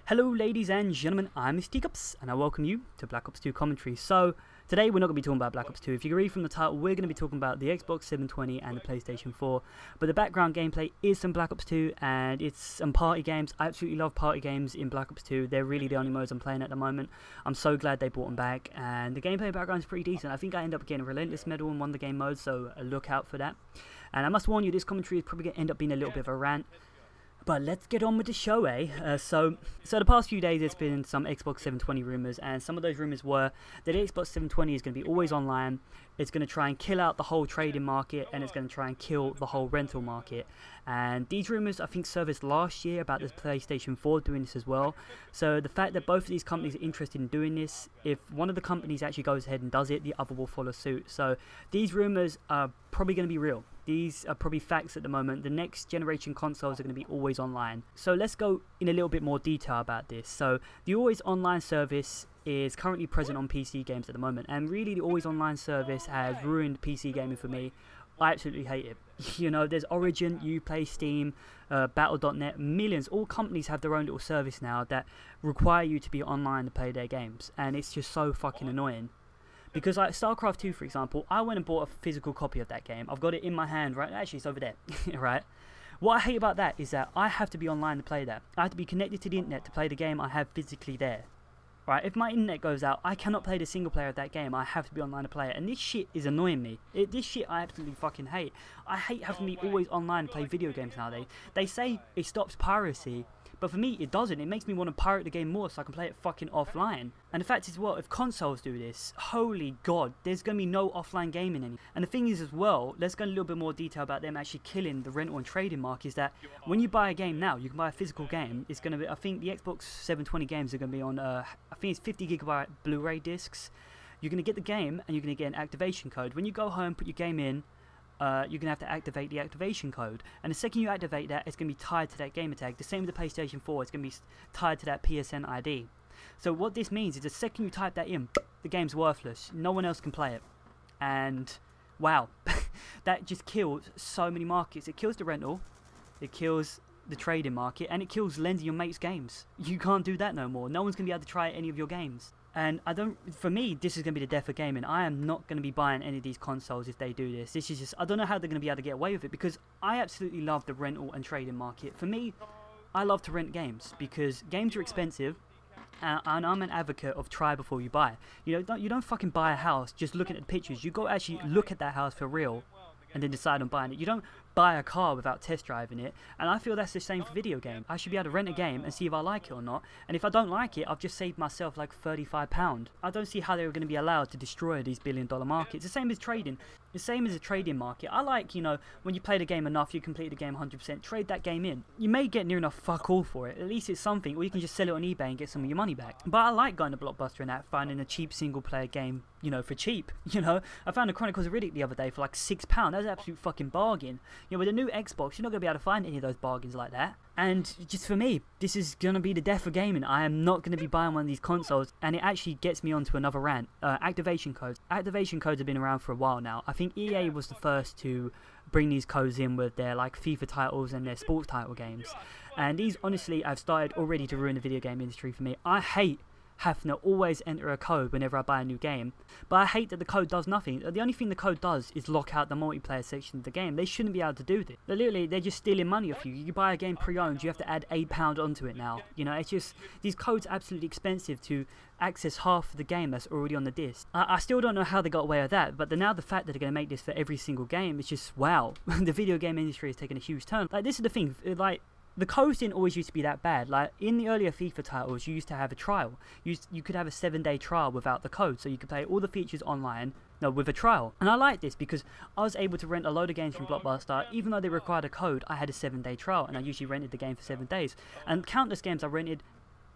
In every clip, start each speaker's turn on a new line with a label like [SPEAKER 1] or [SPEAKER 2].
[SPEAKER 1] Hello ladies and gentlemen, I'm Mr. Teacups and I welcome you to Black Ops 2 commentary. So today we're not going to be talking about Black Ops 2. If you can read from the title, we're going to be talking about the Xbox 720 and the PlayStation 4. But the background gameplay is some Black Ops 2 and it's some party games. I absolutely love party games in Black Ops 2. They're really the only modes I'm playing at the moment. I'm so glad they brought them back and the gameplay background is pretty decent. I think I end up getting a Relentless medal in one of the game modes, so look out for that. And I must warn you, this commentary is probably going to end up being a little bit of a rant. But let's get on with the show, eh? So the past few days there's been some Xbox 720 rumours, and some of those rumours were that the Xbox 720 is going to be always online, it's going to try and kill out the whole trading market, and it's going to try and kill the whole rental market. And these rumours, I think, surfaced last year about the PlayStation 4 doing this as well. So the fact that both of these companies are interested in doing this, if one of the companies actually goes ahead and does it, the other will follow suit. So these rumours are probably going to be real. These are probably facts at the moment. The next generation consoles are going to be always online. So let's go in a little bit more detail about this. So the always online service is currently present on PC games at the moment, and really the always online service has ruined PC gaming for me. I absolutely hate it. You know, there's Origin, Uplay, Steam, Battle.net, millions. All companies have their own little service now that require you to be online to play their games, and it's just so fucking annoying. Because like StarCraft 2, for example, I went and bought a physical copy of that game. I've got it in my hand, right? Actually, it's over there, right? What I hate about that is that I have to be online to play that. I have to be connected to the internet to play the game I have physically there. Right? If my internet goes out, I cannot play the single player of that game. I have to be online to play it. And this shit is annoying me. This shit I absolutely fucking hate. I hate having to be always online to play video games nowadays. They say it stops piracy, but for me, it doesn't. It makes me want to pirate the game more so I can play it fucking offline. And the fact is, well, if consoles do this, holy god, there's going to be no offline gaming anymore. And the thing is as well, let's go into a little bit more detail about them actually killing the rental and trading market, is that when you buy a game now, you can buy a physical game. It's going to be, I think the Xbox 720 games are going to be on, I think it's 50GB Blu-ray discs. You're going to get the game and you're going to get an activation code. When you go home, put your game in, you're going to have to activate the activation code, and the second you activate that, it's going to be tied to that gamer tag. The same with the PlayStation 4, it's going to be tied to that PSN ID. So what this means is the second you type that in, the game's worthless. No one else can play it. And wow, that just kills so many markets. It kills the rental, it kills the trading market, and it kills lending your mates games. You can't do that no more. No one's going to be able to try any of your games. And for me, this is going to be the death of gaming. I am not going to be buying any of these consoles if they do this. This is just, I don't know how they're going to be able to get away with it, because I absolutely love the rental and trading market. For me, I love to rent games because games are expensive, and I'm an advocate of try before you buy. You don't fucking buy a house just looking at the pictures. You go actually look at that house for real and then decide on buying it. You don't buy a car without test driving it, and I feel that's the same for video games. I should be able to rent a game and see if I like it or not, and if I don't like it, I've just saved myself like £35. I don't see how they were going to be allowed to destroy these billion-dollar markets. The same as trading. The same as a trading market. I like, when you play the game enough, you complete the game 100%, trade that game in. You may get near enough fuck all for it, at least it's something, or you can just sell it on eBay and get some of your money back. But I like going to Blockbuster and that, finding a cheap single-player game, for cheap, I found a Chronicles of Riddick the other day for like £6. That's an absolute fucking bargain. With a new Xbox, you're not going to be able to find any of those bargains like that. And just for me, this is going to be the death of gaming. I am not going to be buying one of these consoles, and it actually gets me onto another rant. Activation codes. Activation codes have been around for a while now. I think EA was the first to bring these codes in with their like FIFA titles and their sports title games. And these, honestly, have started already to ruin the video game industry for me. I hate having to always enter a code whenever I buy a new game, but I hate that the code does nothing. The only thing the code does is lock out the multiplayer section of the game. They shouldn't be able to do this. They're just stealing money off you. You buy a game pre-owned, you have to add £8 onto it now. It's just, these codes are absolutely expensive to access half of the game that's already on the disc. I still don't know how they got away with that, but now the fact that they're going to make this for every single game, it's just, wow. The video game industry has taken a huge turn. Like, this is the thing, like, the codes didn't always used to be that bad. Like, in the earlier FIFA titles, you used to have a trial. You could have a 7-day trial without the code, so you could play all the features online, with a trial. And I like this because I was able to rent a load of games from Blockbuster. Even though they required a code, I had a 7-day trial, and I usually rented the game for 7 days. And countless games I rented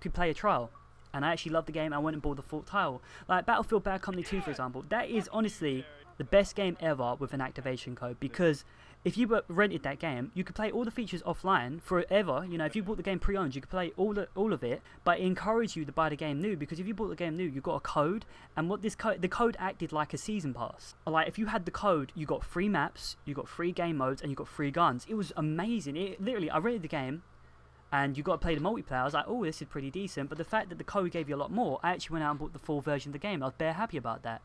[SPEAKER 1] could play a trial. And I actually loved the game. I went and bought the full title. Like Battlefield Bad Company 2, for example. That is honestly the best game ever with an activation code, because if you rented that game, you could play all the features offline forever. If you bought the game pre-owned, you could play all of it, but it encouraged you to buy the game new, because if you bought the game new, you got a code, and what the code acted like a season pass. Like, if you had the code, you got free maps, you got free game modes, and you got free guns. It was amazing. Literally, I rented the game, and you got to play the multiplayer. I was like, oh, this is pretty decent. But the fact that the code gave you a lot more, I actually went out and bought the full version of the game. I was bare happy about that.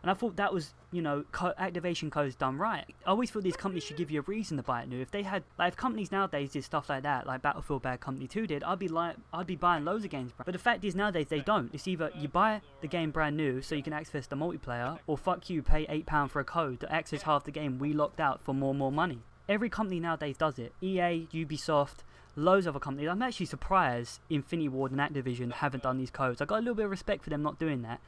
[SPEAKER 1] And I thought that was, you know, activation codes done right. I always thought these companies should give you a reason to buy it new. If they had, like, if companies nowadays did stuff like that, like Battlefield Bad Company 2 did, I'd be buying loads of games. But the fact is nowadays they don't. It's either you buy the game brand new so you can access the multiplayer, or fuck you, pay £8 for a code to access half the game we locked out for more money. Every company nowadays does it. EA, Ubisoft, loads of other companies. I'm actually surprised Infinity Ward and Activision haven't done these codes. I got a little bit of respect for them not doing that.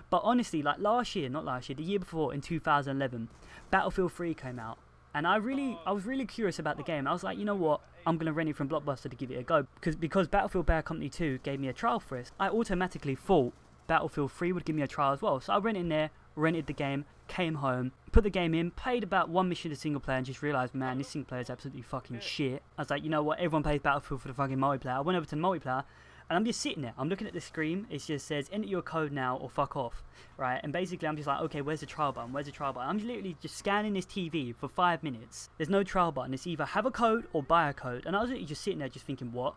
[SPEAKER 1] But honestly, like the year before, in 2011, Battlefield 3 came out. And I was really curious about the game. I was like, you know what, I'm going to rent it from Blockbuster to give it a go. Because Battlefield Bad Company 2 gave me a trial for it, I automatically thought Battlefield 3 would give me a trial as well. So I went in there, rented the game, came home, put the game in, played about one mission to single player, and just realised, man, this single player is absolutely fucking shit. I was like, you know what, everyone plays Battlefield for the fucking multiplayer. I went over to the multiplayer, and I'm just sitting there. I'm looking at the screen. It just says, enter your code now or fuck off, right? And basically, I'm just like, okay, where's the trial button? Where's the trial button? I'm literally just scanning this TV for 5 minutes. There's no trial button. It's either have a code or buy a code. And I was literally just sitting there just thinking, what?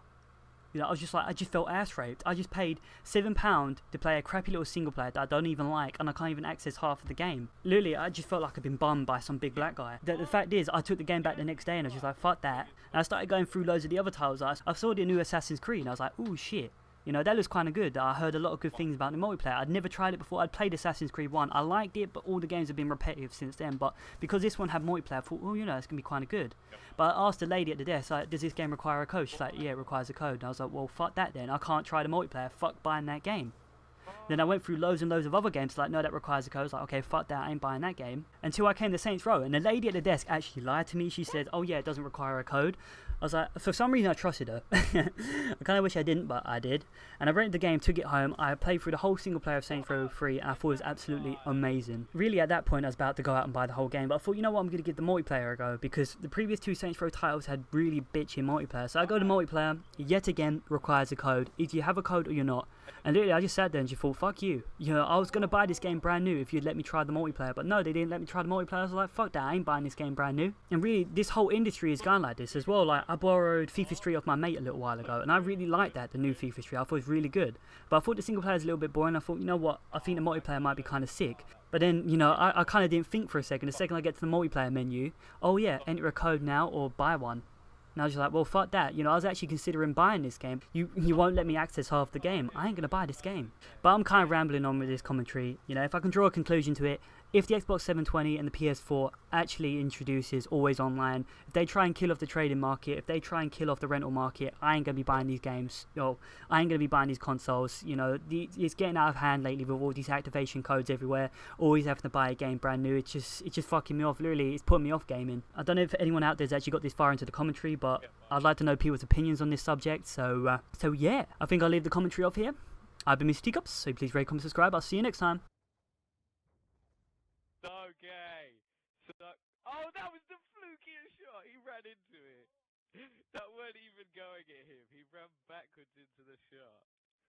[SPEAKER 1] You know, I was just like, I just felt ass raped. I just paid £7 to play a crappy little single player that I don't even like, and I can't even access half of the game. Literally, I just felt like I'd been bummed by some big black guy. The fact is, I took the game back the next day and I was just like, fuck that. And I started going through loads of the other titles. I saw the new Assassin's Creed and I was like, ooh, shit. You know, that looks kind of good. I heard a lot of good things about the multiplayer. I'd never tried it before. I'd played Assassin's Creed 1. I liked it, but all the games have been repetitive since then. But because this one had multiplayer, I thought, well, you know, it's going to be kind of good. But I asked the lady at the desk, like, does this game require a code? She's like, yeah, it requires a code. And I was like, well, fuck that then. I can't try the multiplayer. Fuck buying that game. Then I went through loads and loads of other games, like, no, that requires a code. I was like, okay, fuck that, I ain't buying that game. Until I came to Saints Row, and the lady at the desk actually lied to me. She said, oh yeah, it doesn't require a code. I was like, for some reason I trusted her. I kind of wish I didn't, but I did. And I rented the game, took it home. I played through the whole single player of Saints Row 3, and I thought it was absolutely amazing. Really, at that point, I was about to go out and buy the whole game, but I thought, you know what, I'm going to give the multiplayer a go, because the previous two Saints Row titles had really bitchy multiplayer. So I go to multiplayer, yet again, requires a code. Either you have a code or you're not. And literally, I just sat there and just thought, fuck you. You know, I was going to buy this game brand new if you'd let me try the multiplayer. But no, they didn't let me try the multiplayer. I was like, fuck that, I ain't buying this game brand new. And really, this whole industry is going like this as well. Like, I borrowed FIFA Street off my mate a little while ago. And I really liked that, the new FIFA Street. I thought it was really good. But I thought the single player was a little bit boring. I thought, you know what, I think the multiplayer might be kind of sick. But then, you know, I kind of didn't think for a second. The second I get to the multiplayer menu, oh yeah, enter a code now or buy one. And I was just like, well, fuck that. You know, I was actually considering buying this game. You won't let me access half the game. I ain't going to buy this game. But I'm kind of rambling on with this commentary. You know, if I can draw a conclusion to it, if the Xbox 720 and the PS4 actually introduces always online, if they try and kill off the trading market, if they try and kill off the rental market, I ain't going to be buying these games. Yo, I ain't going to be buying these consoles. You know, it's getting out of hand lately with all these activation codes everywhere. Always having to buy a game brand new. It's just fucking me off. Literally, it's putting me off gaming. I don't know if anyone out there's actually got this far into the commentary, but I'd like to know people's opinions on this subject. So yeah, I think I'll leave the commentary off here. I've been Mr. Teacups, so please rate, comment, subscribe. I'll see you next time.
[SPEAKER 2] Okay. Oh, that was the flukiest shot. He ran into it. That weren't even going at him. He ran backwards into the shot.